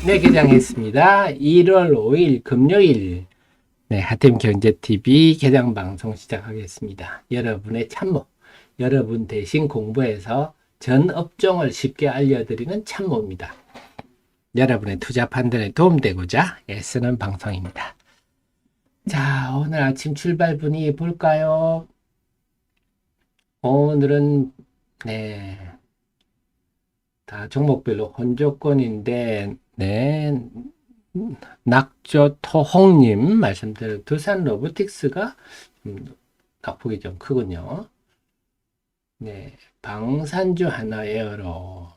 네, 개장했습니다. 1월 5일 금요일 네, 하템 경제TV 개장 방송 시작하겠습니다. 여러분의 참모, 여러분 대신 공부해서 전 업종을 쉽게 알려드리는 참모입니다. 여러분의 투자 판단에 도움되고자 애쓰는 방송입니다. 자, 오늘 아침 출발 분위기 볼까요? 오늘은 네, 다 종목별로 혼조권인데 네, 낙조 토홍님 말씀대로 두산 로보틱스가 낙폭이 좀 크군요. 네, 방산주 하나 에어로.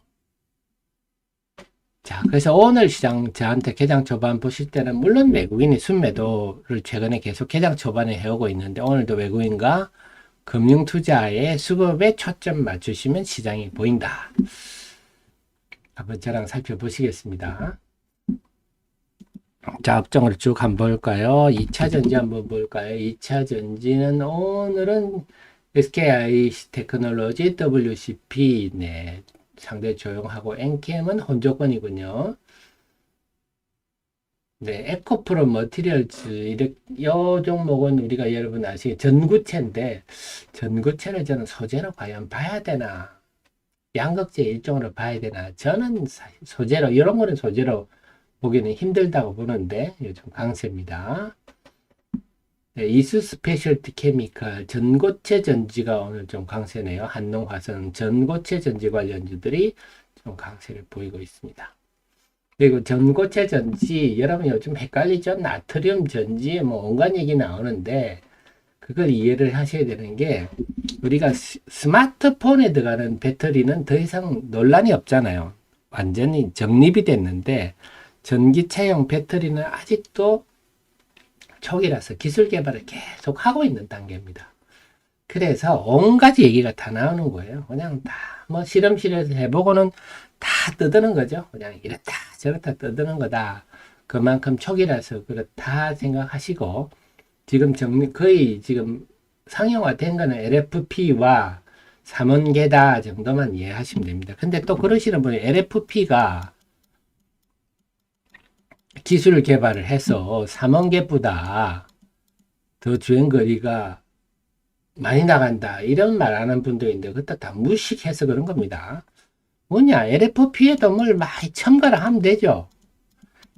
자, 그래서 오늘 시장 저한테 개장 초반 보실 때는 물론 외국인이 순매도를 최근에 계속 개장 초반에 해오고 있는데 오늘도 외국인과 금융투자의 수급에 초점 맞추시면 시장이 보인다. 한번 저랑 살펴보시겠습니다. 자, 업종을 쭉 한번 볼까요? 2차 전지 한번 볼까요? 2차 전지는 오늘은 SKI 테크놀로지, WCP, 네, 상대 조용하고 엔캠은 혼조권이군요. 네, 에코프로 머티리얼즈, 이 종목은 우리가 여러분 아시게 전구체인데, 전구체를 저는 소재로 과연 봐야 되나? 양극재 일종으로 봐야 되나? 저는 소재로, 이런 거는 소재로 보기는 힘들다고 보는데 요즘 강세입니다. 네, 이수 스페셜티 케미칼 전고체 전지가 오늘 좀 강세네요. 한농화성 전고체 전지 관련주들이 좀 강세를 보이고 있습니다. 그리고 전고체 전지 여러분 요즘 헷갈리죠? 나트륨 전지 뭐 온갖 얘기 나오는데 그걸 이해를 하셔야 되는 게 우리가 스마트폰에 들어가는 배터리는 더 이상 논란이 없잖아요. 완전히 정립이 됐는데 전기차용 배터리는 아직도 초기라서 기술 개발을 계속 하고 있는 단계입니다. 그래서 온가지 얘기가 다 나오는 거예요. 그냥 다 뭐 실험실에서 해보고는 다 떠드는 거죠. 그냥 이렇다 저렇다 떠드는 거다. 그만큼 초기라서 그렇다 생각하시고 지금 거의 지금 상용화된 거는 LFP와 삼원계다 정도만 이해하시면 됩니다. 근데 또 그러시는 분이 LFP가 기술 개발을 해서 3원계보다 더 주행거리가 많이 나간다 이런 말 하는 분도 있는데 그것도 다 무식해서 그런 겁니다. 뭐냐 LFP에도 뭘 많이 첨가를 하면 되죠.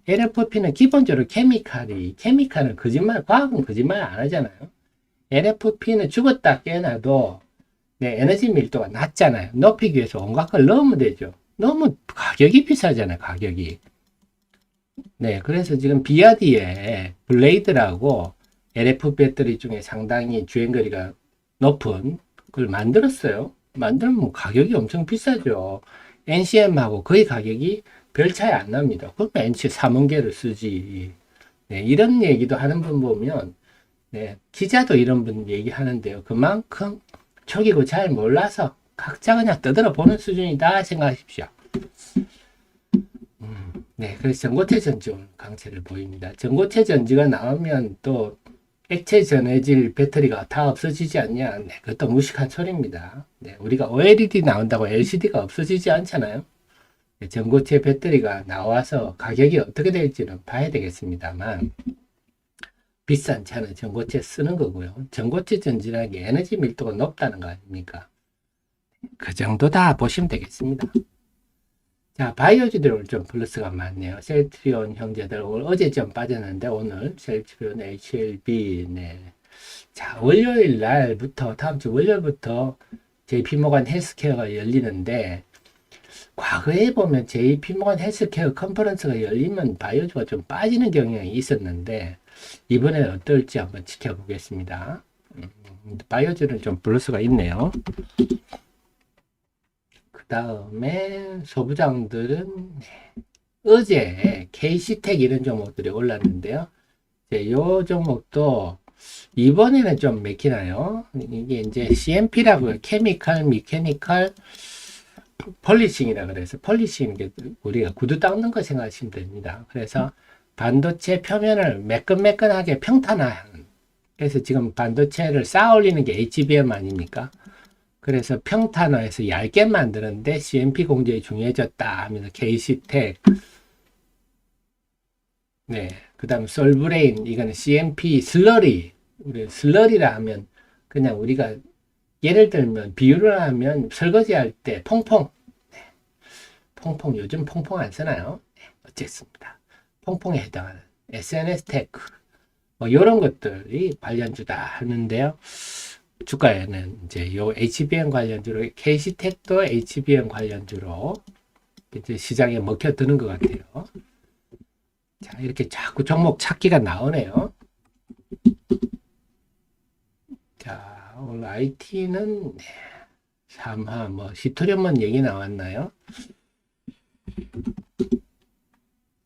LFP는 기본적으로 케미칼은 거짓말, 과학은 거짓말 안 하잖아요. LFP는 죽었다 깨어나도 네, 에너지 밀도가 낮잖아요. 높이기 위해서 온갖 걸 넣으면 되죠. 너무 가격이 비싸잖아요, 가격이. 네, 그래서 지금 비아디의 블레이드라고 LF 배터리 중에 상당히 주행거리가 높은 걸 만들었어요. 만들면 가격이 엄청 비싸죠. NCM하고 거의 가격이 별 차이 안 납니다. 그러면 NC 3원계를 쓰지. 네, 이런 얘기도 하는 분 보면, 네, 기자도 이런 분 얘기하는데요. 그만큼 초기고 잘 몰라서 각자 그냥 떠들어 보는 수준이다 생각하십시오. 네, 그래서 전고체 전지 오늘 강세를 보입니다. 전고체 전지가 나오면 또 액체 전해질 배터리가 다 없어지지 않냐? 네, 그것도 무식한 소리입니다. 네, 우리가 OLED 나온다고 LCD가 없어지지 않잖아요. 네, 전고체 배터리가 나와서 가격이 어떻게 될지는 봐야 되겠습니다만 비싼 차는 전고체 쓰는 거고요. 전고체 전지라는 게 에너지 밀도가 높다는 거 아닙니까? 그 정도 다 보시면 되겠습니다. 자, 바이오주들 오늘 좀 플러스가 많네요. 셀트리온 형제들 오늘 어제 좀 빠졌는데 오늘 셀트리온 HLB 네. 자, 월요일 날부터 다음 주 월요일부터 JP모간 헬스케어가 열리는데 과거에 보면 JP모간 헬스케어 컨퍼런스가 열리면 바이오주가 좀 빠지는 경향이 있었는데 이번에는 어떨지 한번 지켜보겠습니다. 바이오주는 좀 플러스가 있네요. 다음에 소부장들은 어제 KC텍 이런 종목들이 올랐는데요. 이 종목도 이번에는 좀 맥히나요? 이게 이제 CMP라고요. 케미칼, 미케니컬, 폴리싱이라 그래서 폴리싱 우리가 구두 닦는 거 생각하시면 됩니다. 그래서 반도체 표면을 매끈매끈하게 평탄화하는. 그래서 지금 반도체를 쌓아 올리는 게 HBM 아닙니까? 그래서 평탄화해서 얇게 만드는데 CMP 공정이 중요해졌다 하면서 KC텍 네. 그 다음 솔브레인, 이거는 CMP 슬러리. 우리 슬러리라 하면 그냥 우리가 예를 들면 비유를 하면 설거지 할 때 퐁퐁. 네. 퐁퐁, 요즘 퐁퐁 안 쓰나요? 네. 어쨌습니다. 퐁퐁에 해당하는 SNS 테크. 뭐 이런 것들이 관련주다 하는데요. 주가에는 이제 요 HBM 관련주로 KC텍도 HBM 관련주로 이제 시장에 먹혀드는 것 같아요. 자, 이렇게 자꾸 종목 찾기가 나오네요. 자, 오늘 IT는 네, 삼하 뭐 시토리움만 얘기 나왔나요?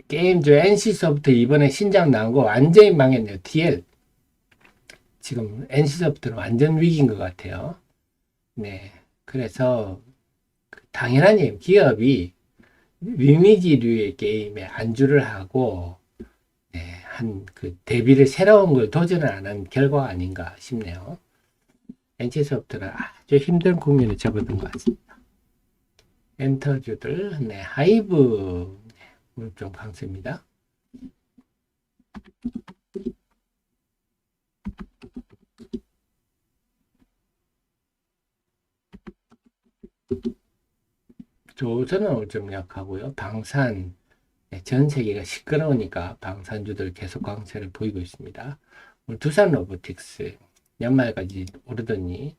게임주 NC소프트 이번에 신작 나온 거 완전히 망했네요. TL. 지금 NC소프트는 완전 위기인 것 같아요. 네. 그래서 당연한 얘기, 기업이 리니지류의 게임에 안주를 하고 네, 한 그 대비를 새로운 걸 도전을 안 한 결과가 아닌가 싶네요. NC소프트는 아주 힘든 국면에 접어든 것 같습니다. 엔터주들, 네, 하이브 네, 좀 강세입니다. 조선은 오늘 좀 약하고요. 방산, 네, 전 세계가 시끄러우니까 방산주들 계속 강세를 보이고 있습니다. 오늘 두산 로보틱스 연말까지 오르더니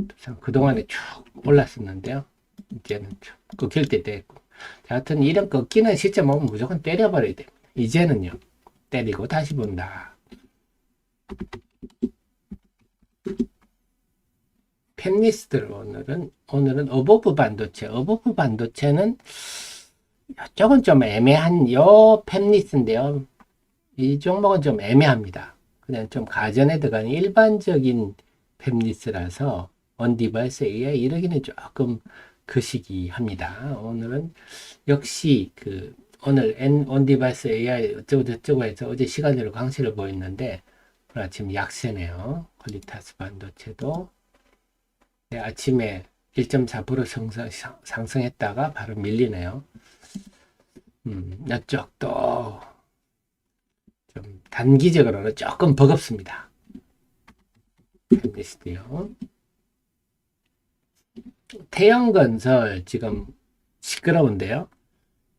두산 그동안에 쭉 올랐었는데요. 이제는 쭉 꺾일 때 됐고. 하여튼 이런 꺾이는 시점 오면 무조건 때려버려야 됩니다. 이제는요. 때리고 다시 본다. 펜리스트를 오늘은 어버프 반도체. 어버프 반도체는 이쪽은 좀 애매한 요 펜리스인데요. 이 종목은 좀 애매합니다. 그냥 좀 가전에 들어가는 일반적인 펜리스라서 온디바이스 AI 이러기는 조금 거시기합니다. 오늘은 역시 그 오늘 온디바이스 AI 어쩌고 저쩌고 해서 어제 시간으로 강세를 보였는데 오늘 아침 약세네요. 퀄리타스 반도체도 네, 아침에 1.4% 상승했다가 바로 밀리네요. 이쪽도 좀 단기적으로는 조금 버겁습니다. 펜리스트요. 태영건설 지금 시끄러운데요.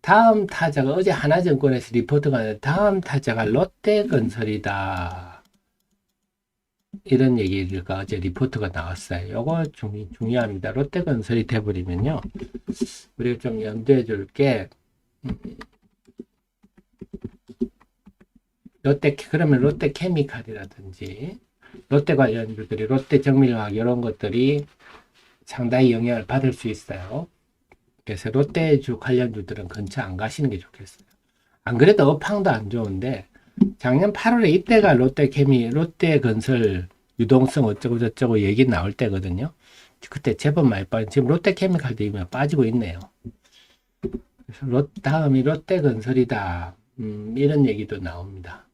다음 타자가 어제 하나증권에서 리포트가 나왔는데 다음 타자가 롯데건설이다. 이런 얘기가 어제 리포트가 나왔어요. 요거 중요합니다. 롯데건설이 돼버리면요. 우리가 좀 염두해 줄게. 그러면 롯데케미칼이라든지 롯데 관련주들이 롯데정밀화학 이런 것들이 상당히 영향을 받을 수 있어요. 그래서 롯데주 관련주들은 근처 안 가시는 게 좋겠어요. 안 그래도 업황도 안 좋은데 작년 8월에 이때가 롯데건설 유동성 어쩌고 저쩌고 얘기 나올 때거든요. 그때 제법 많이 빠진 지금 롯데케미칼도 이미 빠지고 있네요. 그래서 다음이 롯데건설이다. 이런 얘기도 나옵니다.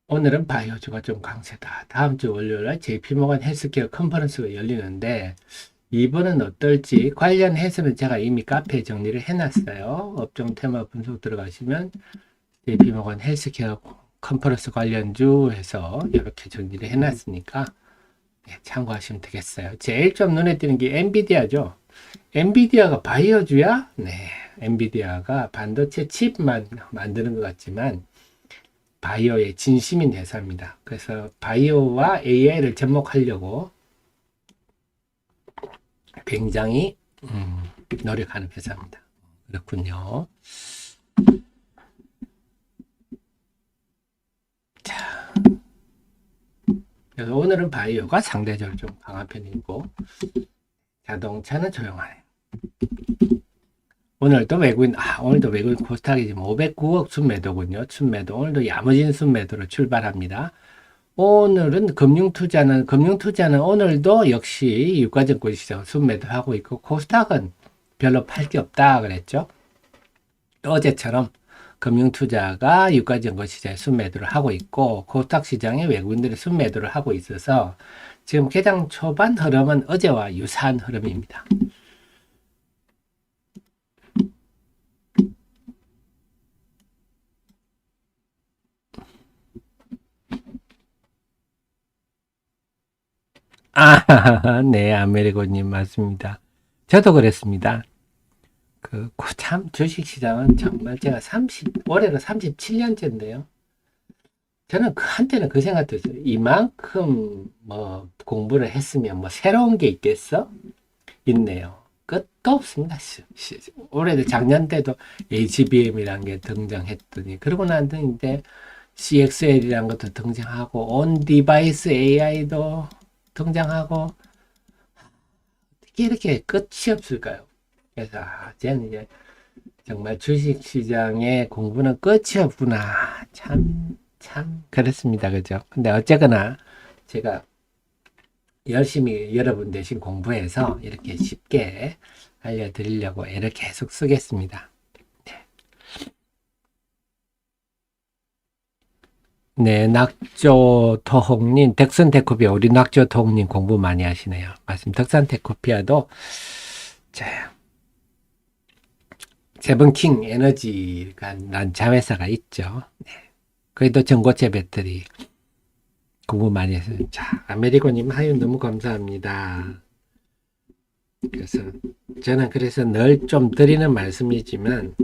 오늘은 바이오주가 좀 강세다. 다음 주 월요일에 JP모건 헬스케어 컨퍼런스가 열리는데 이번은 어떨지 관련해서는 제가 이미 카페에 정리를 해놨어요. 업종 테마 분석 들어가시면 JP모건 헬스케어 컨퍼런스 관련주 해서 이렇게 정리를 해놨으니까 네, 참고하시면 되겠어요. 제일 좀 눈에 띄는 게 엔비디아죠. 엔비디아가 바이오주야? 네, 엔비디아가 반도체 칩만 만드는 것 같지만 바이오의 진심인 회사입니다. 그래서 바이오와 AI를 접목하려고 굉장히 노력하는 회사입니다. 그렇군요. 자, 그래서 오늘은 바이오가 상대적으로 좀 강한 편이고 자동차는 조용하네요. 오늘도 외국인 코스닥이 지금 509억 순매도군요. 순매도 오늘도 야무진 순매도로 출발합니다. 오늘은 금융투자는 오늘도 역시 유가증권 시장 순매도하고 있고 코스닥은 별로 팔 게 없다 그랬죠. 어제처럼 금융투자가 유가증권 시장에 순매도를 하고 있고 코스닥 시장에 외국인들이 순매도를 하고 있어서 지금 개장 초반 흐름은 어제와 유사한 흐름입니다. 아, 네, 아메리고님 맞습니다. 저도 그랬습니다. 참, 주식시장은 정말 제가 올해로 37년째인데요. 저는 한때는 그 생각도 했어요. 이만큼 뭐 공부를 했으면 뭐 새로운 게 있겠어? 있네요. 끝도 없습니다. 올해도 작년 때도 HBM이라는 게 등장했더니, 그러고 난 뒤에 이제 CXL이라는 것도 등장하고, 온 디바이스 AI도 등장하고, 어떻게 이렇게 끝이 없을까요? 그래서, 저는 이제 정말 주식시장의 공부는 끝이 없구나. 참, 그렇습니다. 그죠? 근데 어쨌거나, 제가 열심히 여러분 대신 공부해서 이렇게 쉽게 알려드리려고 애를 계속 쓰겠습니다. 네, 낙조토홍님, 덱슨테코피아, 우리 낙조토홍님 공부 많이 하시네요. 맞습니다. 덱산테코피아도, 자, 세븐킹 에너지가 난 자회사가 있죠. 네. 그래도 전고체 배터리 공부 많이 했어요. 자, 아메리코님 하유 너무 감사합니다. 그래서 저는 그래서 늘 좀 드리는 말씀이지만,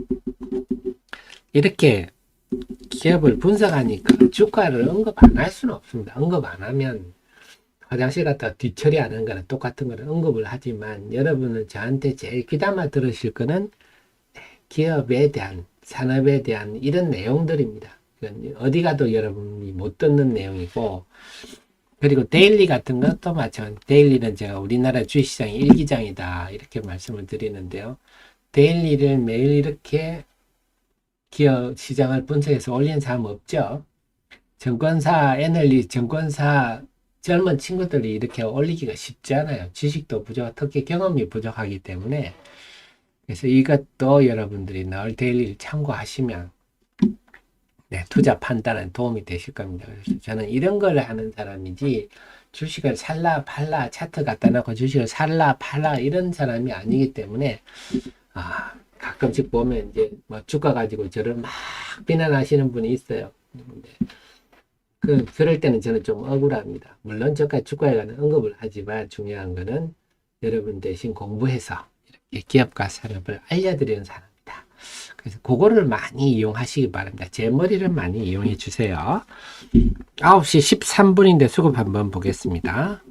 이렇게 기업을 분석하니까 주가를 언급 안 할 수는 없습니다. 언급 안 하면 화장실 갔다 뒤처리하는 거랑 똑같은 거를 언급을 하지만, 여러분은 저한테 제일 귀담아 들으실 거는 기업에 대한, 산업에 대한 이런 내용들입니다. 어디 가도 여러분이 못 듣는 내용이고, 그리고 데일리 같은 것도 마찬가지. 데일리는 제가 우리나라 주식시장의 일기장이다 이렇게 말씀을 드리는데요. 데일리를 매일 이렇게 기업 시장을 분석해서 올리는 사람 없죠. 증권사 증권사 젊은 친구들이 이렇게 올리기가 쉽지 않아요. 지식도 부족, 특히 경험이 부족하기 때문에. 그래서 이것도 여러분들이 늘 데일리를 참고하시면, 네, 투자 판단에 도움이 되실 겁니다. 그래서 저는 이런 걸 하는 사람이지, 주식을 살라 팔라 차트 갖다 놓고 주식을 살라 팔라 이런 사람이 아니기 때문에, 가끔씩 보면 이제 뭐 주가 가지고 저를 막 비난하시는 분이 있어요. 그럴 때는 저는 좀 억울합니다. 물론 저가 주가에 관한 언급을 하지만 중요한 거는 여러분 대신 공부해서 이렇게 기업과 산업을 알려드리는 사람입니다. 그래서 그거를 많이 이용하시기 바랍니다. 제 머리를 많이 이용해 주세요. 9시 13분인데 수급 한번 보겠습니다.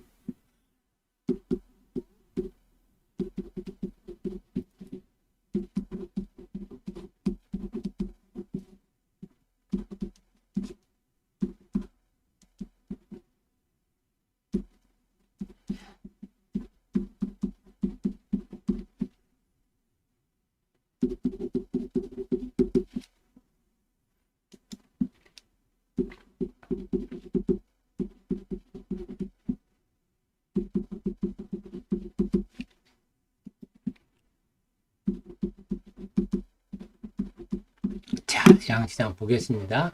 자, 양시장 보겠습니다.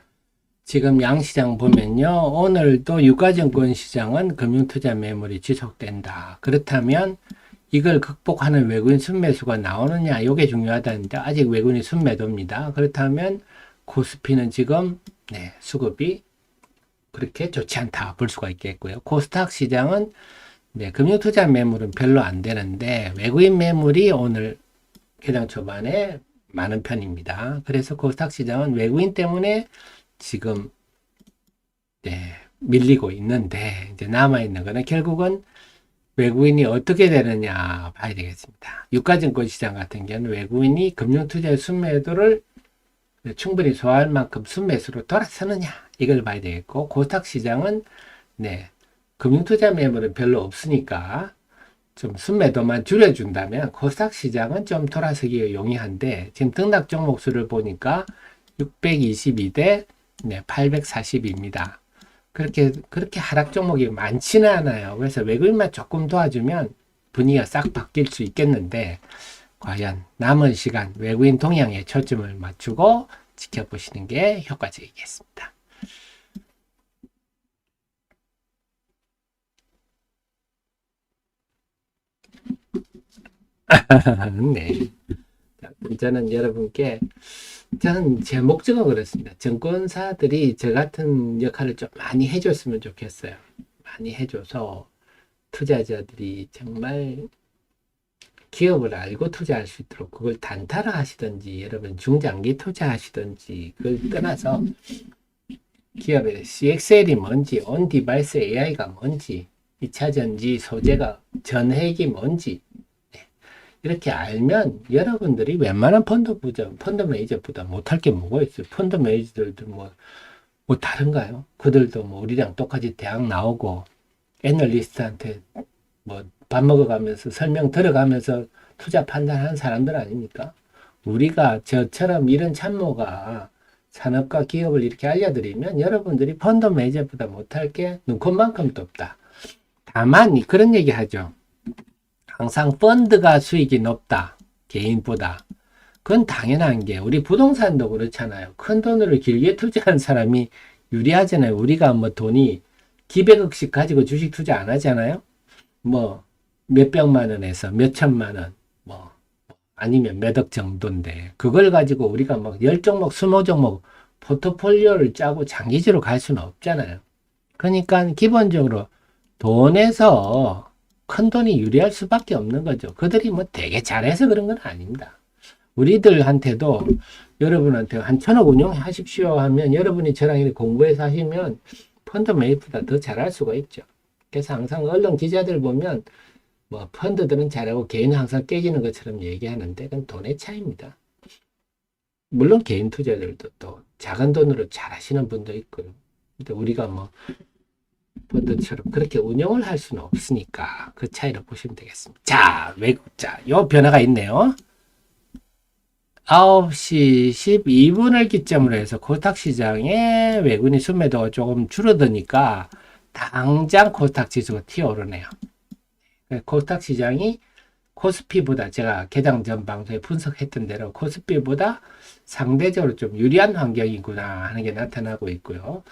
지금 양시장 보면요. 오늘도 유가증권 시장은 금융투자 매물이 지속된다. 그렇다면 이걸 극복하는 외국인 순매수가 나오느냐, 이게 중요하다는데 아직 외국인이 순매도입니다. 그렇다면 코스피는 지금 수급이 그렇게 좋지 않다 볼 수가 있겠고요. 코스닥 시장은 금융투자 매물은 별로 안 되는데 외국인 매물이 오늘 개장 초반에 많은 편입니다. 그래서 코스닥 시장은 외국인 때문에 지금 밀리고 있는데, 이제 남아있는 거는 결국은 외국인이 어떻게 되느냐 봐야 되겠습니다. 유가증권 시장 같은 경우는 외국인이 금융투자의 순매도를 충분히 소화할 만큼 순매수로 돌아서느냐 이걸 봐야 되겠고, 코스닥 시장은 금융투자 매물은 별로 없으니까 좀 순매도만 줄여준다면 코스닥 시장은 좀 돌아서기가 용이한데, 지금 등락 종목 수를 보니까 622대 840입니다. 그렇게 하락 종목이 많지는 않아요. 그래서 외국인만 조금 도와주면 분위기가 싹 바뀔 수 있겠는데, 과연 남은 시간 외국인 동향에 초점을 맞추고 지켜보시는 게 효과적이겠습니다. 네. 저는 제 목적은 그렇습니다. 증권사들이 저 같은 역할을 좀 많이 해줬으면 좋겠어요. 많이 해줘서 투자자들이 정말 기업을 알고 투자할 수 있도록 그걸 단타로 하시든지 여러분 중장기 투자하시든지 그걸 떠나서 기업의 CXL이 뭔지, 온디바이스 AI가 뭔지, 2차전지 소재가 전핵이 뭔지 이렇게 알면 여러분들이 웬만한 펀드 매니저보다 못할 게 뭐가 있어요. 펀드 매니저들도 뭐 다른가요? 그들도 뭐 우리랑 똑같이 대학 나오고 애널리스트한테 뭐 밥 먹어가면서 설명 들어가면서 투자 판단하는 사람들 아닙니까? 우리가 저처럼 이런 참모가 산업과 기업을 이렇게 알려드리면 여러분들이 펀드 매니저보다 못할 게 눈꼽만큼도 없다. 다만 그런 얘기 하죠. 항상 펀드가 수익이 높다. 개인보다. 그건 당연한 게 우리 부동산도 그렇잖아요. 큰 돈으로 길게 투자한 사람이 유리하잖아요. 우리가 뭐 돈이 기백억씩 가지고 주식 투자 안 하잖아요. 뭐 몇백만 원에서 몇천만 원, 뭐 아니면 몇억 정도인데 그걸 가지고 우리가 막 10종목, 20종목 포트폴리오를 짜고 장기적으로 갈 수는 없잖아요. 그러니까 기본적으로 돈에서 큰 돈이 유리할 수밖에 없는 거죠. 그들이 뭐 되게 잘해서 그런 건 아닙니다. 우리들한테도 여러분한테 한 1,000억 운용하십시오 하면 여러분이 저랑 이렇게 공부해서 하시면 펀드 매입보다 더 잘할 수가 있죠. 그래서 항상 언론 기자들 보면 뭐 펀드들은 잘하고 개인은 항상 깨지는 것처럼 얘기하는데 그건 돈의 차이입니다. 물론 개인 투자들도 또 작은 돈으로 잘하시는 분도 있고요. 근데 우리가 뭐 펀드처럼 그렇게 운영을 할 수는 없으니까 그 차이를 보시면 되겠습니다. 자, 외국자 요 변화가 있네요. 9시 12분을 기점으로 해서 코스닥 시장에 외국인 순매도가 조금 줄어드니까 당장 코스닥 지수가 튀어오르네요. 코스닥 시장이 코스피보다 제가 개장 전 방송에 분석했던 대로 코스피보다 상대적으로 좀 유리한 환경이구나 하는 게 나타나고 있고요.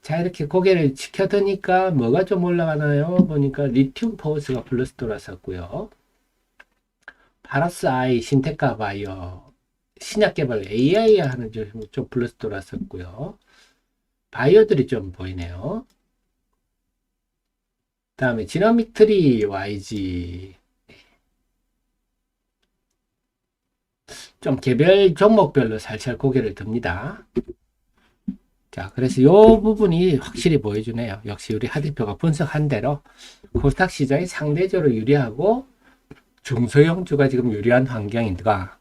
자, 이렇게 고개를 지켜드니까 뭐가 좀 올라가나요? 보니까 리튬 포스가 플러스 돌았었고요. 파라스 아이, 신테카 바이오, 신약 개발 AI 하는 좀 플러스 돌았었고요. 바이오들이 좀 보이네요. 다음에 지노믹 트리 YG 좀 개별 종목별로 살살 고개를 듭니다. 자, 그래서 이 부분이 확실히 보여주네요. 역시 우리 하 대표가 분석한 대로 코스닥 시장이 상대적으로 유리하고 중소형주가 지금 유리한 환경인가.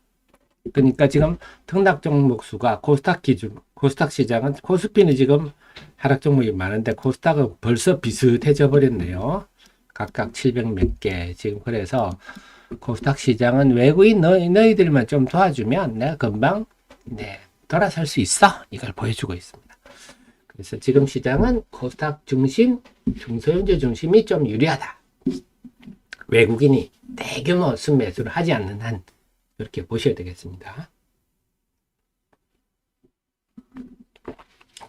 그러니까 지금 등락 종목 수가 코스닥 기준, 코스닥 시장은 코스피는 지금 하락 종목이 많은데 코스닥은 벌써 비슷해져 버렸네요. 각각 700 몇 개. 지금 그래서 코스닥 시장은 외국인 너희들만 좀 도와주면 내가 금방 돌아설 수 있어. 이걸 보여주고 있습니다. 그래서 지금 시장은 코스닥 중심, 중소형주 중심이 좀 유리하다. 외국인이 대규모 순매수를 하지 않는 한 이렇게 보셔야 되겠습니다.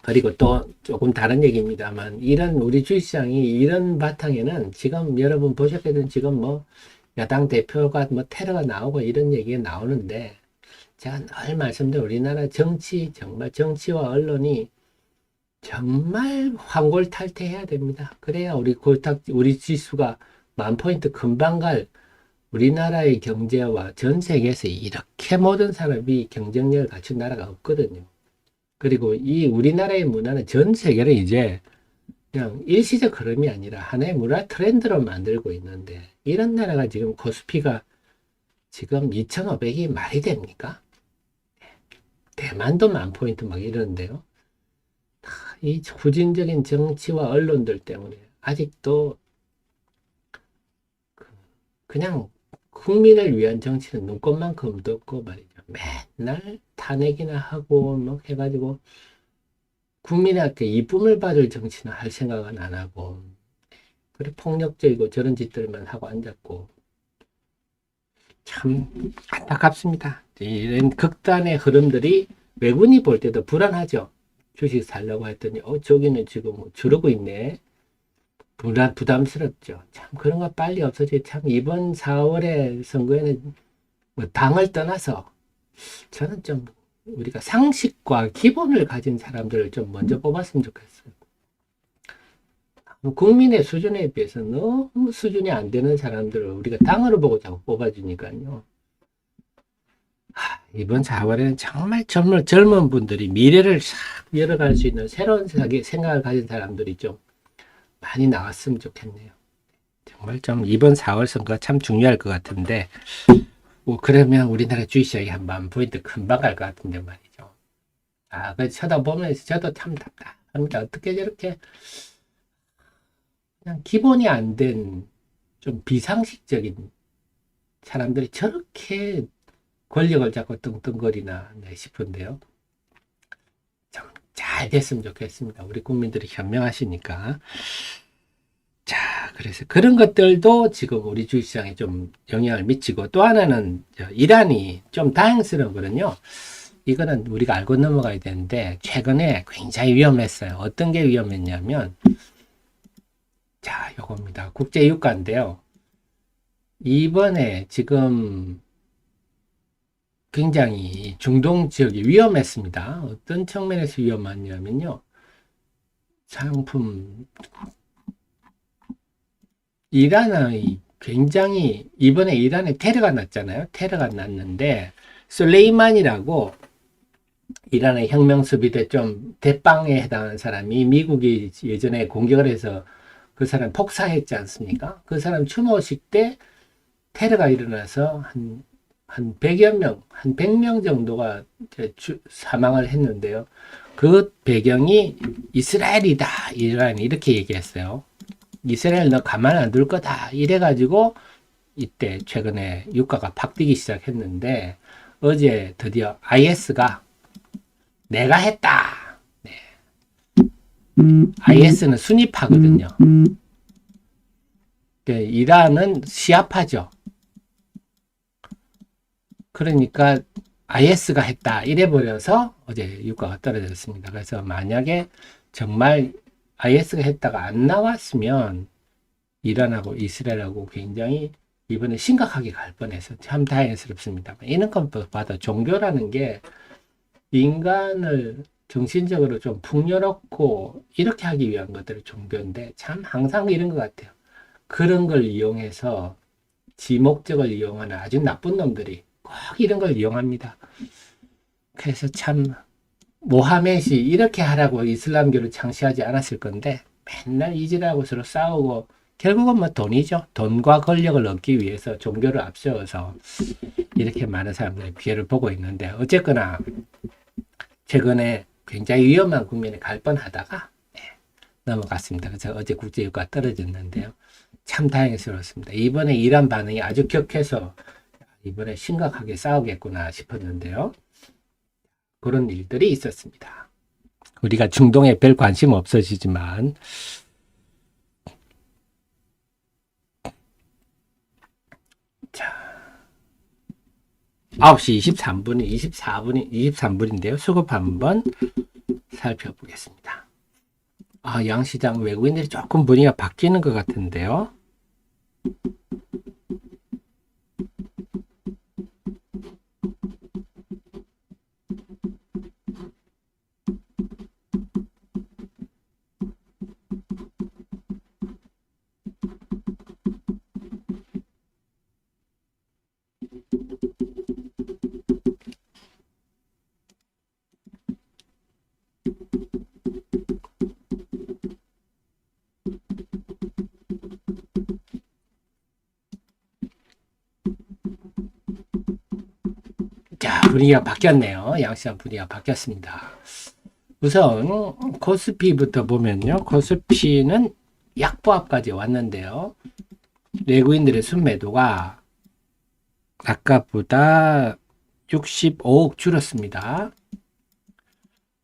그리고 또 조금 다른 얘기입니다만 이런 우리 주식시장이 이런 바탕에는 지금 여러분 보셨거든 지금 뭐 야당 대표가 뭐 테러가 나오고 이런 얘기가 나오는데 제가 늘 말씀드린 우리나라 정치 정말 정치와 언론이 정말 환골탈태해야 됩니다. 그래야 우리 지수가 10,000포인트 금방 갈 우리나라의 경제와 전 세계에서 이렇게 모든 산업이 경쟁력을 갖춘 나라가 없거든요. 그리고 이 우리나라의 문화는 전 세계를 이제 그냥 일시적 흐름이 아니라 하나의 문화 트렌드로 만들고 있는데 이런 나라가 지금 코스피가 지금 2,500이 말이 됩니까? 대만도 10,000포인트 막 이러는데요. 이 후진적인 정치와 언론들 때문에 아직도 그냥 국민을 위한 정치는 눈꽃만큼도 없고 말이죠. 맨날 탄핵이나 하고 뭐 해가지고 국민한테 이쁨을 받을 정치는 할 생각은 안 하고 그래 폭력적이고 저런 짓들만 하고 앉았고 참 안타깝습니다. 이런 극단의 흐름들이 외국인이 볼 때도 불안하죠. 주식 살려고 했더니 저기는 지금 뭐 저러고 있네. 부담스럽죠. 참 그런 거 빨리 없어지. 참 이번 4월의 선거에는 뭐 당을 떠나서 저는 좀 우리가 상식과 기본을 가진 사람들을 좀 먼저 뽑았으면 좋겠어요. 국민의 수준에 비해서 너무 수준이 안 되는 사람들을 우리가 당으로 보고 자꾸 뽑아주니까요. 이번 4월에는 정말 젊은 분들이 미래를 싹 열어갈 수 있는 새로운 생각을 가진 사람들이 좀 많이 나왔으면 좋겠네요. 정말 좀 이번 4월 선거가 참 중요할 것 같은데, 뭐 그러면 우리나라 주식시장이 한번 포인트 금방 갈 것 같은데 말이죠. 그 쳐다보면서 저도 참 답답합니다. 어떻게 저렇게 그냥 기본이 안 된 좀 비상식적인 사람들이 저렇게 권력을 잡고 떵떵거리나 싶은데요. 좀 잘 됐으면 좋겠습니다. 우리 국민들이 현명하시니까. 자, 그래서 그런 것들도 지금 우리 주식시장에 좀 영향을 미치고, 또 하나는 이란이 좀 다행스러운 거는요. 이거는 우리가 알고 넘어가야 되는데, 최근에 굉장히 위험했어요. 어떤 게 위험했냐면, 자, 요겁니다. 국제유가인데요. 이번에 지금 굉장히 중동 지역이 위험했습니다. 어떤 측면에서 위험하냐면요. 상품, 이란의 굉장히, 이번에 이란에 테러가 났잖아요. 테러가 났는데, 솔레이만이라고 이란의 혁명수비대 좀 대빵에 해당하는 사람이 미국이 예전에 공격을 해서 그 사람 폭사했지 않습니까? 그 사람 추모식 때 테러가 일어나서 한 100여 명, 한 100명 정도가 사망을 했는데요. 그 배경이 이스라엘이다. 이란이 이렇게 얘기했어요. 이스라엘 너 가만 안 둘 거다. 이래가지고 이때 최근에 유가가 팍 뛰기 시작했는데, 어제 드디어 IS가 내가 했다. 네. IS는 순위파거든요. 네, 이란은 시아파죠. 그러니까 IS가 했다. 이래버려서 어제 유가가 떨어졌습니다. 그래서 만약에 정말 IS가 했다가 안 나왔으면 이란하고 이스라엘하고 굉장히 이번에 심각하게 갈 뻔해서 참 다행스럽습니다. 이런 것 봐도 종교라는 게 인간을 정신적으로 좀 풍요롭고 이렇게 하기 위한 것들이 종교인데, 참 항상 이런 것 같아요. 그런 걸 이용해서 지 목적을 이용하는 아주 나쁜 놈들이 꼭 이런 걸 이용합니다. 그래서 참 모하멧이 이렇게 하라고 이슬람교를 창시하지 않았을 건데 맨날 이질하고 서로 싸우고, 결국은 뭐 돈이죠. 돈과 권력을 얻기 위해서 종교를 앞세워서 이렇게 많은 사람들이 피해를 보고 있는데, 어쨌거나 최근에 굉장히 위험한 국면에 갈 뻔하다가 넘어갔습니다. 그래서 어제 국제유가 떨어졌는데요. 참 다행스럽습니다. 이번에 이란 반응이 아주 격해서 이번에 심각하게 싸우겠구나 싶었는데요. 그런 일들이 있었습니다. 우리가 중동에 별 관심 없으시지만, 자, 9시 23분인데요. 수급 한번 살펴보겠습니다. 양시장 외국인들이 조금 분위기가 바뀌는 것 같은데요. 자, 분위기가 바뀌었네요. 양시장 분위기가 바뀌었습니다. 우선 코스피부터 보면요. 코스피는 약보합까지 왔는데요. 외국인들의 순매도가 아까보다 65억 줄었습니다.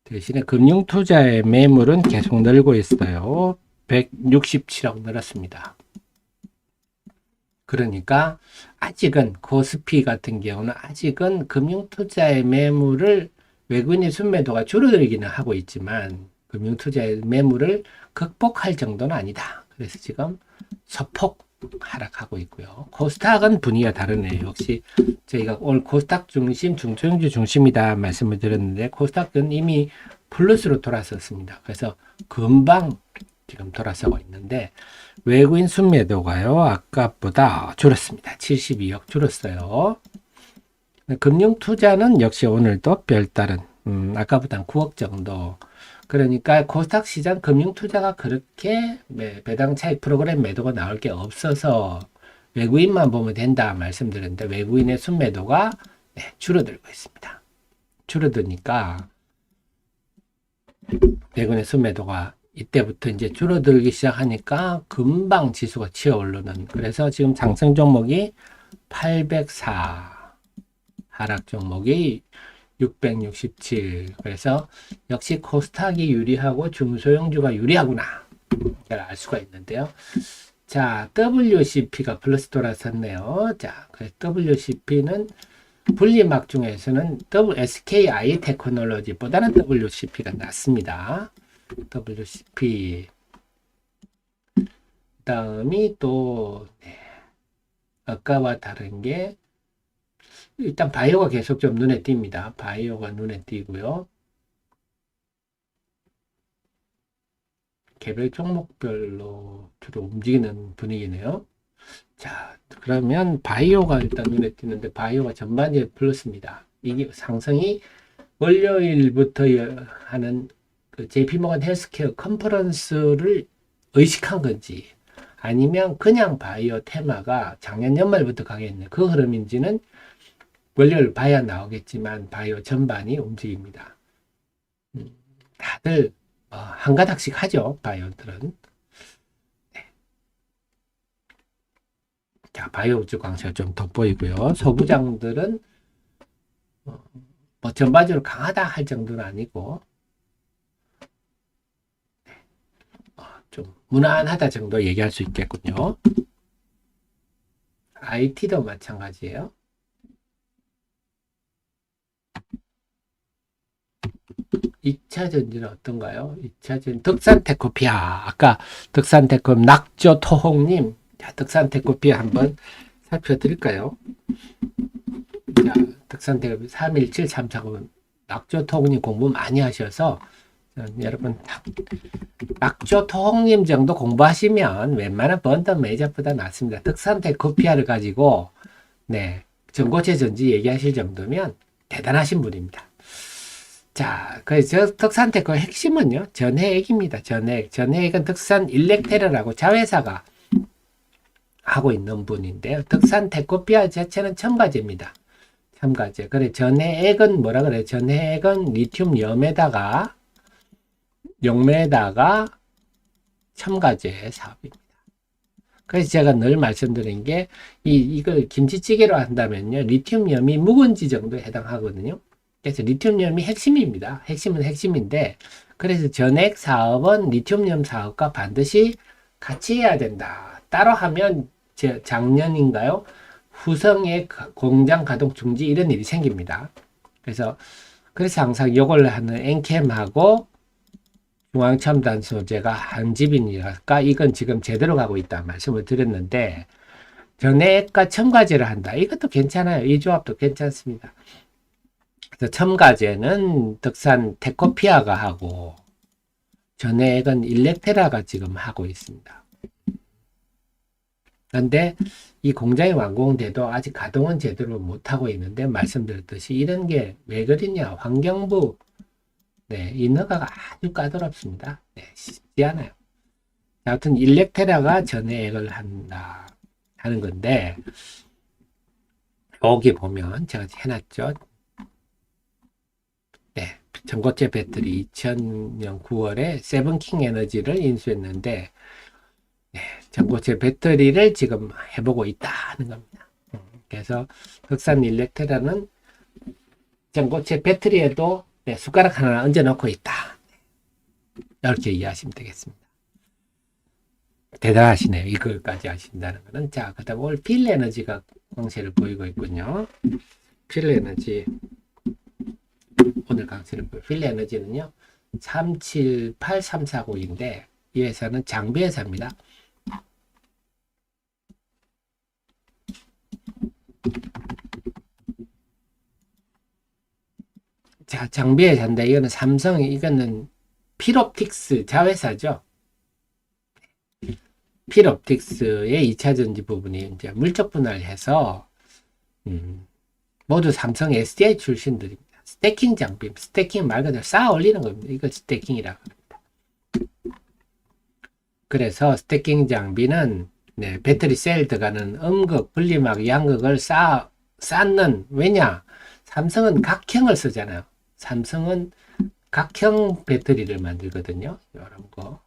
대신에 금융투자의 매물은 계속 늘고 있어요. 167억 늘었습니다. 그러니까 아직은 코스피 같은 경우는 아직은 금융투자의 매물을, 외국인의 순매도가 줄어들기는 하고 있지만 금융투자의 매물을 극복할 정도는 아니다. 그래서 지금 소폭 하락하고 있고요. 코스닥은 분위기가 다르네요. 역시 저희가 오늘 코스닥 중심, 중소형주 중심이다 말씀을 드렸는데, 코스닥은 이미 플러스로 돌아섰습니다. 그래서 금방 지금 돌아서고 있는데 외국인 순매도가요 아까보다 줄었습니다. 72억 줄었어요. 금융투자는 역시 오늘도 별다른 아까보다 9억 정도. 그러니까 코스닥 시장 금융투자가 그렇게 배당 차익 프로그램 매도가 나올 게 없어서 외국인만 보면 된다 말씀드렸는데 외국인의 순매도가 줄어들고 있습니다. 줄어드니까 외국인의 순매도가 이때부터 이제 줄어들기 시작하니까 금방 지수가 치어 오르는. 그래서 지금 상승 종목이 804, 하락 종목이 667. 그래서 역시 코스닥이 유리하고 중소형주가 유리하구나. 알 수가 있는데요. 자, WCP가 플러스 돌아섰네요. 자, WCP는 분리막 중에서는 SKI 테크놀로지보다는 WCP가 낫습니다. WCP. 다음이 또, 아까와 다른 게, 일단 바이오가 계속 좀 눈에 띕니다. 바이오가 눈에 띄고요. 개별 종목별로 주로 움직이는 분위기네요. 자, 그러면 바이오가 일단 눈에 띄는데 바이오가 전반적으로 플러스입니다. 이게 상승이 월요일부터 하는 그 JP모건 헬스케어 컨퍼런스를 의식한 건지 아니면 그냥 바이오 테마가 작년 연말부터 강했네. 그 흐름인지는 월요일 봐야 나오겠지만 바이오 전반이 움직입니다. 다들 한 가닥씩 하죠. 바이오들은. 네. 자, 바이오 우주 강세가 좀 돋보이고요. 소부장들은 뭐 전반적으로 강하다 할 정도는 아니고 좀 무난하다 정도 얘기할 수 있겠군요. IT도 마찬가지예요. 2차 전지는 어떤가요? 2차 전지 덕산테크피아. 아까 덕산테크 낙조토홍님, 덕산테크피아 한번 살펴드릴까요? 자, 덕산테크 317339번 낙조토홍님 공부 많이 하셔서 여러분 낙조토홍님 정도 공부하시면 웬만한 번더 메이저보다 낫습니다. 덕산테크피아를 가지고 전고체 전지 얘기하실 정도면 대단하신 분입니다. 자, 그래서 덕산테크 핵심은요, 전해액입니다. 전해액은 덕산 일렉테르라고 자회사가 하고 있는 분인데요. 덕산테크피아 자체는 첨가제입니다. 첨가제. 그래, 전해액은 뭐라 그래요? 전해액은 리튬 용매다가 첨가제 사업입니다. 그래서 제가 늘 말씀드린 게, 이걸 김치찌개로 한다면요, 리튬염이 묵은지 정도에 해당하거든요. 그래서 리튬염이 핵심입니다. 핵심은 핵심인데, 그래서 전액 사업은 리튬염 사업과 반드시 같이 해야 된다. 따로 하면 작년인가요? 후성의 공장 가동 중지 이런 일이 생깁니다. 그래서 항상 이걸 하는 엔캠하고 중앙첨단 소재가 한 집이니까 이건 지금 제대로 가고 있다 말씀을 드렸는데, 전액과 첨가제를 한다. 이것도 괜찮아요. 이 조합도 괜찮습니다. 그래서 첨가제는 덕산 테코피아가 하고 전액은 일렉테라가 지금 하고 있습니다. 그런데 이 공장이 완공돼도 아직 가동은 제대로 못하고 있는데 말씀드렸듯이 이런 게 왜 그러냐. 환경부 인허가가 아주 까다롭습니다. 쉽지 않아요. 아무튼 일렉테라가 전액을 한다 하는 건데 여기 보면 제가 해놨죠. 전고체 배터리 2000년 9월에 세븐킹 에너지를 인수했는데 전고체 배터리를 지금 해보고 있다 하는 겁니다. 그래서 덕산 일렉테라는 전고체 배터리에도 숟가락 하나 얹어 놓고 있다. 이렇게 이해하시면 되겠습니다. 대단하시네요. 이걸까지 하신다는 거는. 자, 그 다음 오늘 필에너지가 강세를 보이고 있군요. 필에너지 오늘 강세를 보여요. 필에너지는요 378349인데 이 회사는 장비 회사입니다. 자, 장비 회사인데 이거는 삼성, 이거는 필옵틱스 자회사죠. 필옵틱스의 2차 전지 부분이 이제 물적 분할해서 모두 삼성 SDI 출신들입니다. 스태킹 장비, 스태킹 말 그대로 쌓아 올리는 겁니다. 이거 스태킹이라고 합니다. 그래서 스태킹 장비는 네, 배터리 셀 들어가는 음극, 분리막, 양극을 쌓는, 왜냐? 삼성은 각형을 쓰잖아요. 삼성은 각형 배터리를 만들거든요. 이런 거.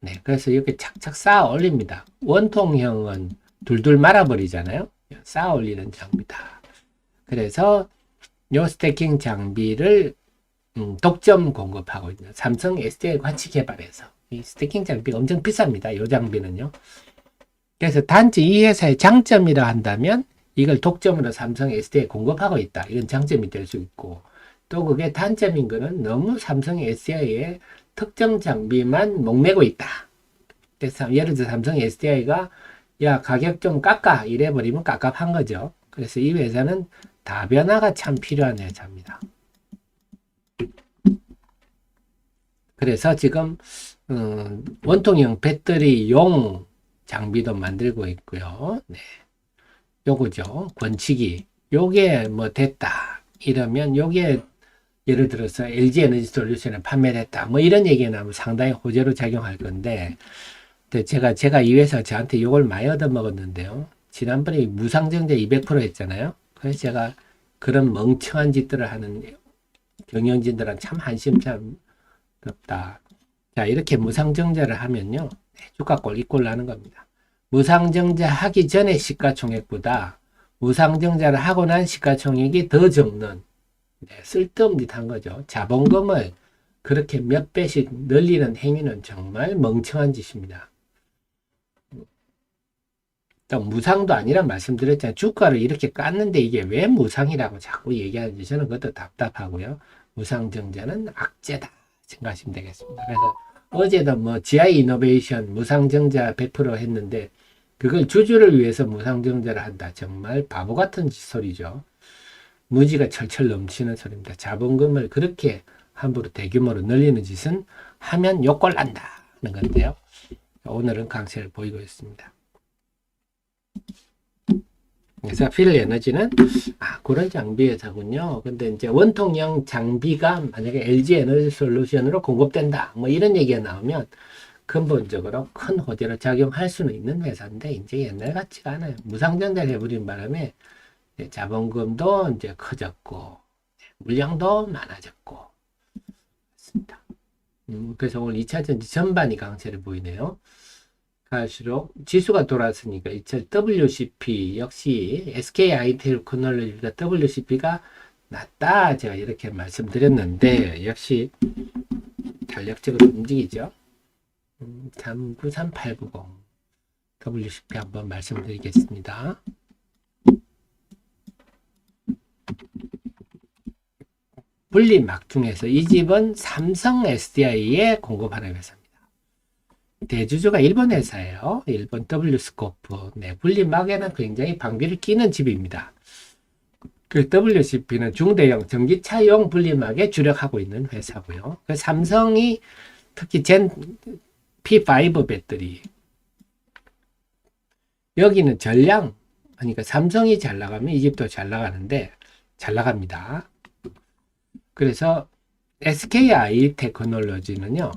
네, 그래서 이렇게 착착 쌓아 올립니다. 원통형은 둘둘 말아버리잖아요. 쌓아 올리는 장비다. 그래서 요 스태킹 장비를 독점 공급하고 있는 삼성 SDI 같이 개발해서 이 스태킹 장비가 엄청 비쌉니다. 요 장비는요. 그래서 단지 이 회사의 장점이라 한다면 이걸 독점으로 삼성 SDI 공급하고 있다. 이건 장점이 될 수 있고 또 그게 단점인 거는 너무 삼성 SDI의 특정 장비만 목매고 있다. 그래서 예를 들어 삼성 SDI가 야 가격 좀 깎아 이래버리면 깝깝한 거죠. 그래서 이 회사는 다변화가 참 필요한 회사입니다. 그래서 지금 원통형 배터리용 장비도 만들고 있고요. 네. 요거죠. 권치기. 요게 뭐 됐다. 이러면 요게 예를 들어서 LG 에너지 솔루션을 판매를 했다. 뭐 이런 얘기가 나오면 상당히 호재로 작용할 건데 제가 이 회사 저한테 요걸 많이 얻어먹었는데요. 지난번에 무상증자 200% 했잖아요. 그래서 제가 그런 멍청한 짓들을 하는 경영진들은 참 한심스럽다. 자, 이렇게 무상증자를 하면요. 주가 꼴 나는 겁니다. 무상증자 하기 전에 시가총액보다 무상증자를 하고 난 시가총액이 더 적는 쓸데없는 짓 한 거죠. 자본금을 그렇게 몇 배씩 늘리는 행위는 정말 멍청한 짓입니다. 또 무상도 아니란 말씀드렸잖아요. 주가를 이렇게 깠는데 이게 왜 무상이라고 자꾸 얘기하는지 저는 그것도 답답하고요. 무상증자는 악재다 생각하시면 되겠습니다. 그래서 어제도 뭐 GI 이노베이션 무상증자 100% 했는데 그걸 주주를 위해서 무상증자를 한다. 정말 바보 같은 소리죠. 무지가 철철 넘치는 소리입니다. 자본금을 그렇게 함부로 대규모로 늘리는 짓은 하면 욕골 난다는 건데요. 오늘은 강세를 보이고 있습니다. 그래서 필에너지는 그런 장비 회사군요. 근데 이제 원통형 장비가 만약에 LG 에너지 솔루션으로 공급된다. 뭐 이런 얘기가 나오면 근본적으로 큰 호재로 작용할 수는 있는 회사인데 이제 옛날 같지가 않아요. 무상증자를 해버린 바람에 자본금도 이제 커졌고 물량도 많아졌고 그렇습니다. 그래서 오늘 2차 전지 전반이 강세를 보이네요. 갈수록 지수가 돌았으니까 2차 WCP 역시 SK 하이테크놀로지보다 WCP가 낮다 제가 이렇게 말씀드렸는데 역시 탄력적으로 움직이죠. 393890 WCP 한번 말씀드리겠습니다. 분리막 중에서 이 집은 삼성 SDI에 공급하는 회사입니다. 대주주가 일본 회사예요. 일본 W스코프. 네, 분리막에는 굉장히 방비를 끼는 집입니다. 그 WCP는 중대형 전기차용 분리막에 주력하고 있는 회사고요. 그 삼성이 특히 젠 P5 배터리 여기는 전량 그러니까 삼성이 잘 나가면 이 집도 잘 나가는데 잘 나갑니다. 그래서 SKI 테크놀로지는요.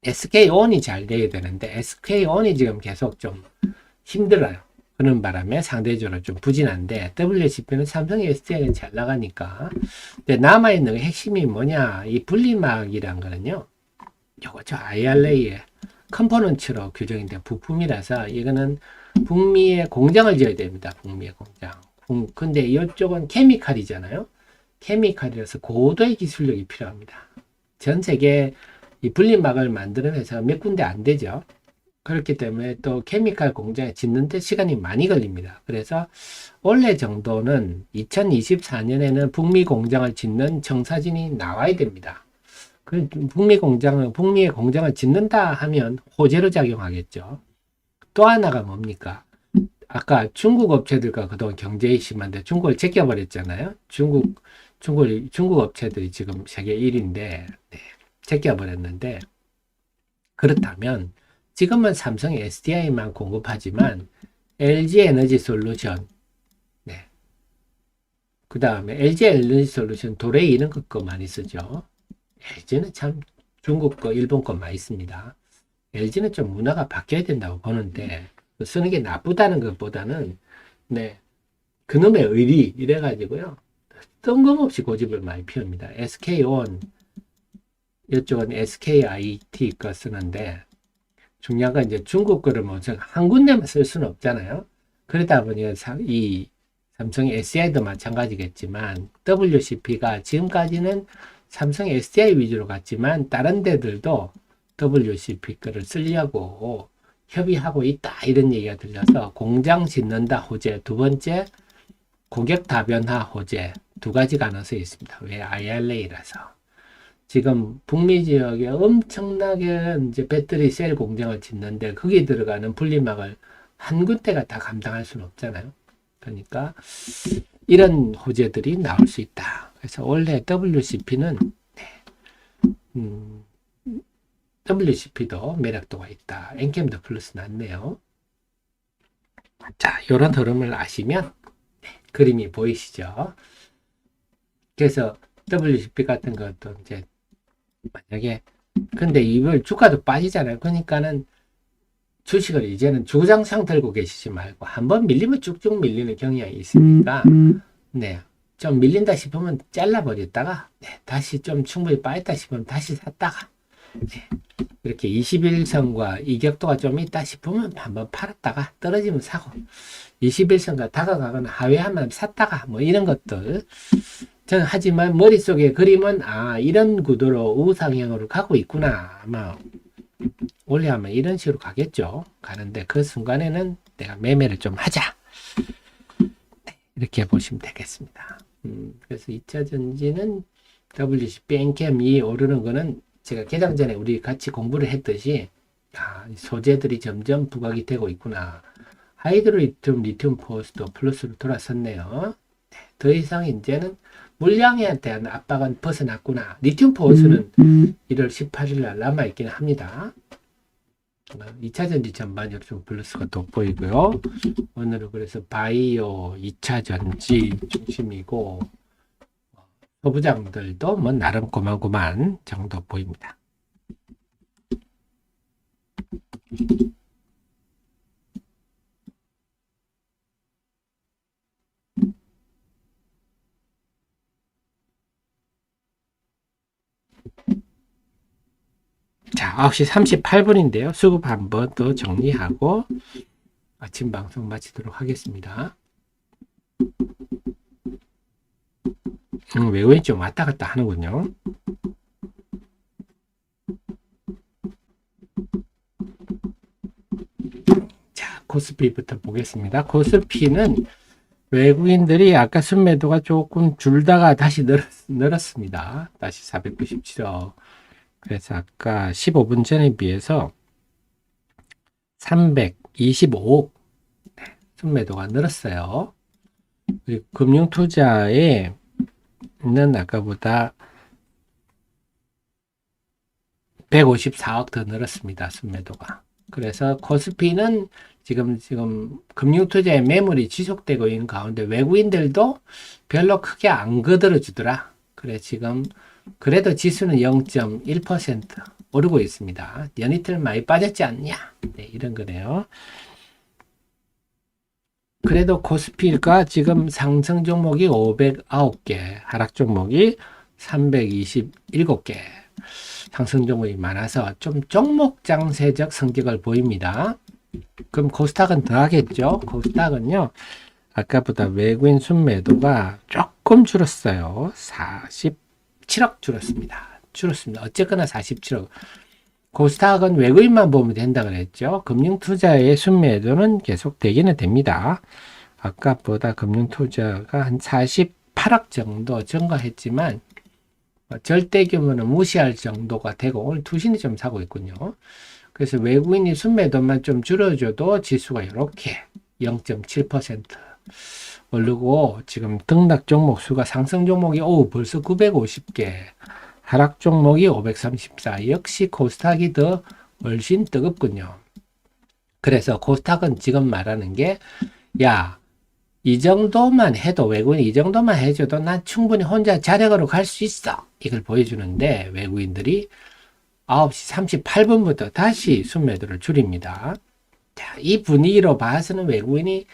SK온이 잘 돼야 되는데 SK온이 지금 계속 좀 힘들어요. 그런 바람에 상대적으로 좀 부진한데 WCP는 삼성의 SDI는 잘 나가니까 근데 남아있는 핵심이 뭐냐 이 분리막이란 거는요. 요거죠. IRA의 컴포넌트로 규정인데 부품이라서 이거는 북미에 공장을 지어야 됩니다. 북미의 공장. 근데 이쪽은 케미칼이잖아요. 케미칼이라서 고도의 기술력이 필요합니다. 전 세계 이 분리막을 만드는 회사가 몇 군데 안 되죠. 그렇기 때문에 또 케미칼 공장에 짓는데 시간이 많이 걸립니다. 그래서 올해 정도는 2024년에는 북미 공장을 짓는 청사진이 나와야 됩니다. 북미의 공장을 짓는다 하면 호재로 작용하겠죠. 또 하나가 뭡니까? 아까 중국 업체들과 그동안 경쟁이 심한데 중국을 제껴버렸잖아요. 중국 업체들이 지금 세계 1위인데, 네. 제껴버렸는데, 그렇다면 지금은 삼성이 SDI만 공급하지만 LG 에너지 솔루션, 네. 그 다음에 LG 에너지 솔루션 도레이 이런 거 많이 쓰죠. LG는 참 중국 거, 일본 거 많이 씁니다. LG는 좀 문화가 바뀌어야 된다고 보는데, 쓰는 게 나쁘다는 것보다는, 네, 그놈의 의리, 이래가지고요. 뜬금없이 고집을 많이 피웁니다. SK온, 이쪽은 SKIT 거 쓰는데, 중요한 건 이제 중국 거를 뭐 한 군데만 쓸 수는 없잖아요. 그러다 보니 이 삼성의 SDI도 마찬가지겠지만, WCP가 지금까지는 삼성의 SDI 위주로 갔지만, 다른 데들도 WCP 거를 쓰려고 협의하고 있다, 이런 얘기가 들려서 공장 짓는다 호재, 두 번째 고객 다변화 호재, 두 가지가 나서 있습니다. 왜? IRA라서. 지금 북미 지역에 엄청나게 이제 배터리 셀 공장을 짓는데 거기 들어가는 분리막을 한 군데가 다 감당할 수는 없잖아요. 그러니까 이런 호재들이 나올 수 있다. 그래서 원래 WCP는 WCP도 매력도가 있다. 엔캠도 플러스 났네요. 자, 이런 흐름을 아시면 그림이 보이시죠? 그래서 WCP 같은 것도 이제 만약에 근데 이걸 주가도 빠지잖아요. 그러니까는 주식을 이제는 주장창 들고 계시지 말고 한번 밀리면 쭉쭉 밀리는 경향이 있으니까 네, 좀 밀린다 싶으면 잘라버렸다가 네, 다시 좀 충분히 빠졌다 싶으면 다시 샀다가 네, 이렇게 21선과 이격도가 좀 있다 싶으면 한번 팔았다가 떨어지면 사고 21선과 다가가거나 하회하면 샀다가 뭐 이런 것들 저는 하지만 머릿속에 그림은 이런 구도로 우상향으로 가고 있구나. 아마 원래 하면 이런 식으로 가겠죠. 가는데 그 순간에는 내가 매매를 좀 하자. 네, 이렇게 보시면 되겠습니다. 그래서 2차 전지는 WCP, 엔캠이 오르는 거는 제가 개장 전에 우리 같이 공부를 했듯이 소재들이 점점 부각이 되고 있구나. 하이드로리튬, 리튬 포스도 플러스로 돌아섰네요. 네, 더 이상 이제는 물량에 대한 압박은 벗어났구나. 리튬 포스는 1월 18일 날 남아있기는 합니다. 2차 전지 전반적으로 좀 플러스가 돋보이고요. 오늘은 그래서 바이오 2차 전지 중심이고 소부장들도 뭐 나름 고만고만 정도 보입니다. 자, 9시 38분인데요. 수급 한번 더 정리하고 아침 방송 마치도록 하겠습니다. 외국인이 좀 왔다 갔다 하는군요. 자, 코스피부터 보겠습니다. 코스피는 외국인들이 아까 순매도가 조금 줄다가 다시 늘었습니다. 다시 497억. 그래서 아까 15분 전에 비해서 325억 순매도가 늘었어요. 그리고 금융투자에는 아까보다 154억 더 늘었습니다. 순매도가. 그래서 코스피는 지금 금융투자의 매물이 지속되고 있는 가운데 외국인들도 별로 크게 안 거들어 주더라. 그래 지금 그래도 지수는 0.1% 오르고 있습니다. 연이틀 많이 빠졌지 않냐? 네, 이런 거네요. 그래도 코스피가 지금 상승 종목이 509개, 하락 종목이 327개, 상승 종목이 많아서 좀 종목장세적 성격을 보입니다. 그럼 코스닥은 더 하겠죠? 코스닥은요, 아까보다 외국인 순매도가 조금 줄었어요. 47억 줄었습니다. 어쨌거나 47억. 코스닥은 외국인만 보면 된다 그랬죠. 금융투자의 순매도는 계속 되기는 됩니다. 아까보다 금융투자가 한 48억 정도 증가했지만 절대 규모는 무시할 정도가 되고 오늘 투신이 좀 사고 있군요. 그래서 외국인이 순매도만 좀 줄여줘도 지수가 이렇게 0.7% 오르고 지금 등락 종목 수가 상승 종목이 벌써 950개, 하락 종목이 534. 역시 코스닥이 더 훨씬 뜨겁군요. 그래서 코스닥은 지금 말하는 게, 야, 이 정도만 해도, 외국인이 이 정도만 해줘도 난 충분히 혼자 자력으로 갈 수 있어. 이걸 보여주는데, 외국인들이 9시 38분부터 다시 순매도를 줄입니다. 자, 이 분위기로 봐서는 외국인이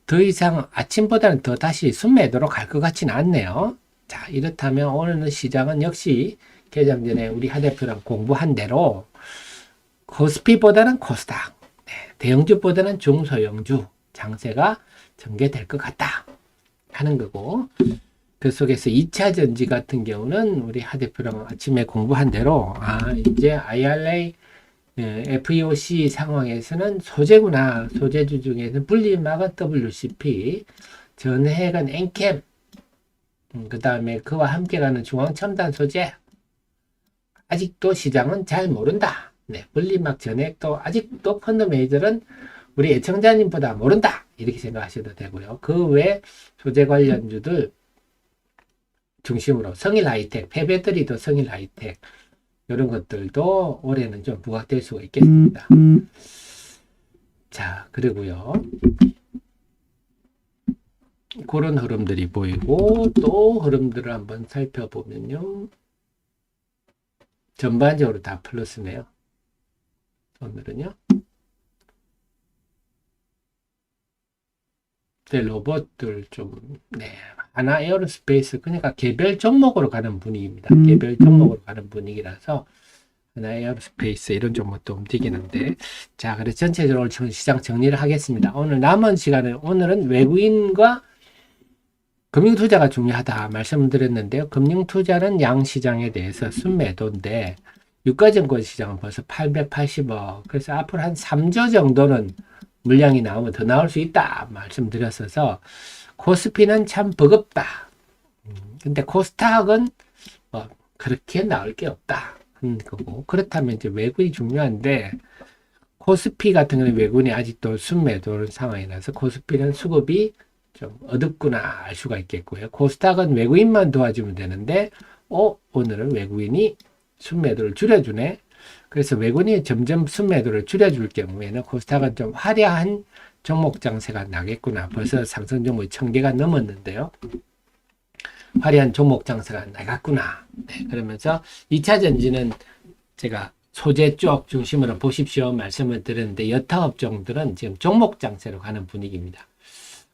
더 이상 아침보다는 더 다시 순매도로 갈 것 같지는 않네요. 자, 이렇다면 오늘 시장은 역시 개장 전에 우리 하 대표랑 공부한 대로 코스피보다는 코스닥, 대형주보다는 중소형주 장세가 전개될 것 같다 하는 거고, 그 속에서 2차 전지 같은 경우는 우리 하 대표랑 아침에 공부한 대로 이제 IRA FEOC 상황에서는 소재구나. 소재주 중에는 분리막은 WCP, 전해액은 엔캠, 그 다음에 그와 함께 가는 중앙첨단 소재. 아직도 시장은 잘 모른다. 네, 분리막 전해액도 아직도 펀드 매니저는 우리 애청자님보다 모른다. 이렇게 생각하셔도 되고요. 그 외 소재 관련주들 중심으로 성일 하이텍, 폐배터리도 성일 하이텍, 이런 것들도 올해는 좀 부각될 수가 있겠습니다. 자, 그리고요. 그런 흐름들이 보이고, 또 흐름들을 한번 살펴보면요. 전반적으로 다 플러스네요. 오늘은요. 로봇들 좀, 하나 에어로스페이스, 그러니까 개별 종목으로 가는 분위기입니다. 개별 종목으로 가는 분위기라서, 하나 에어로스페이스 이런 종목도 움직이는데, 자, 그래서 전체적으로 시장 정리를 하겠습니다. 오늘 남은 시간은, 오늘은 외국인과 금융투자가 중요하다 말씀드렸는데요. 금융투자는 양시장에 대해서 순매도인데, 유가증권 시장은 벌써 880억, 그래서 앞으로 한 3조 정도는 물량이 나오면 더 나올 수 있다 말씀드렸어서, 코스피는 참 버겁다. 근데 코스닥은 뭐 그렇게 나올 게 없다 하는 거고, 그렇다면 이제 외국이 중요한데, 코스피 같은 경우는 외국인이 아직도 순매도 상황이라서 코스피는 수급이 좀 어둡구나 알 수가 있겠고요. 코스닥은 외국인만 도와주면 되는데, 오늘은 외국인이 순매도를 줄여주네. 그래서 외국인이 점점 순매도를 줄여줄 경우에는 코스닥은 좀 화려한 종목 장세가 나겠구나. 벌써 상승 종목이 1000개가 넘었는데요. 화려한 종목 장세가 나갔구나. 네, 그러면서 2차 전지는 제가 소재 쪽 중심으로 보십시오 말씀을 드렸는데, 여타 업종들은 지금 종목 장세로 가는 분위기입니다.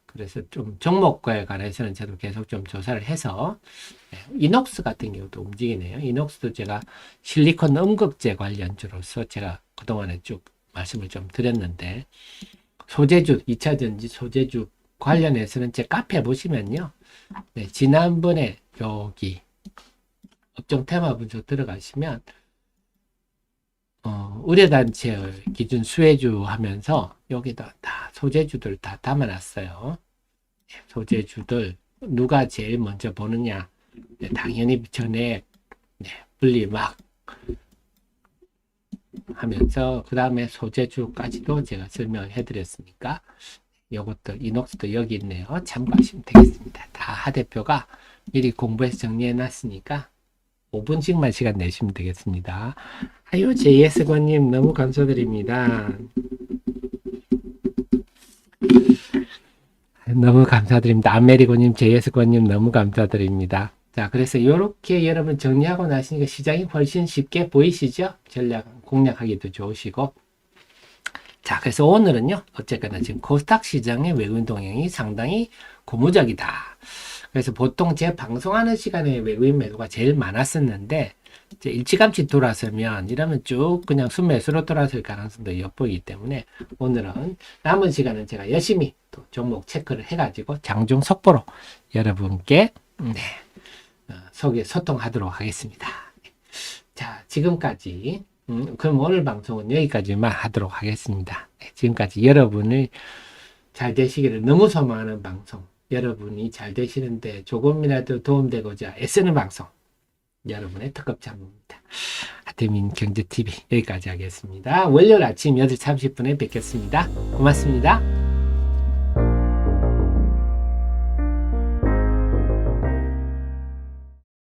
그래서 좀 종목과에 관해서는 저도 계속 좀 조사를 해서, 이녹스 같은 경우도 움직이네요. 이녹스도 제가 실리콘 음극재 관련주로서 제가 그동안에 쭉 말씀을 좀 드렸는데, 소재주, 2차 전지 소재주 관련해서는 제 카페 보시면요. 지난번에 여기 업종 테마 분석 들어가시면, 의료단체 기준 수혜주 하면서 여기다 다 소재주들 다 담아놨어요. 소재주들 누가 제일 먼저 보느냐. 당연히 전액, 분리막 하면서 그 다음에 소재주까지도 제가 설명을 해드렸으니까 요것도 이녹스도 여기 있네요. 참고하시면 되겠습니다. 다 하 대표가 미리 공부해서 정리해 놨으니까 5분씩만 시간 내시면 되겠습니다. 아유, JS권님 너무 감사드립니다. 너무 감사드립니다. 아메리고님, JS권님 너무 감사드립니다. 자, 그래서 이렇게 여러분 정리하고 나시니까 시장이 훨씬 쉽게 보이시죠? 전략 공략하기도 좋으시고. 자, 그래서 오늘은요, 어쨌거나 지금 코스닥 시장의 외국인 동향이 상당히 고무적이다. 그래서 보통 제 방송하는 시간에 외국인 매도가 제일 많았었는데, 이제 일찌감치 돌아서면 이러면 쭉 그냥 순매수로 돌아설 가능성도 엿보이기 때문에, 오늘은 남은 시간은 제가 열심히 또 종목 체크를 해가지고 장중 속보로 여러분께 소통하도록 하겠습니다. 자, 지금까지 그럼 오늘 방송은 여기까지만 하도록 하겠습니다. 지금까지 여러분을 잘 되시기를 너무 소망하는 방송, 여러분이 잘 되시는데 조금이라도 도움되고자 애쓰는 방송, 여러분의 특급창입니다. 하태민 경제TV 여기까지 하겠습니다. 월요일 아침 8시 30분에 뵙겠습니다. 고맙습니다.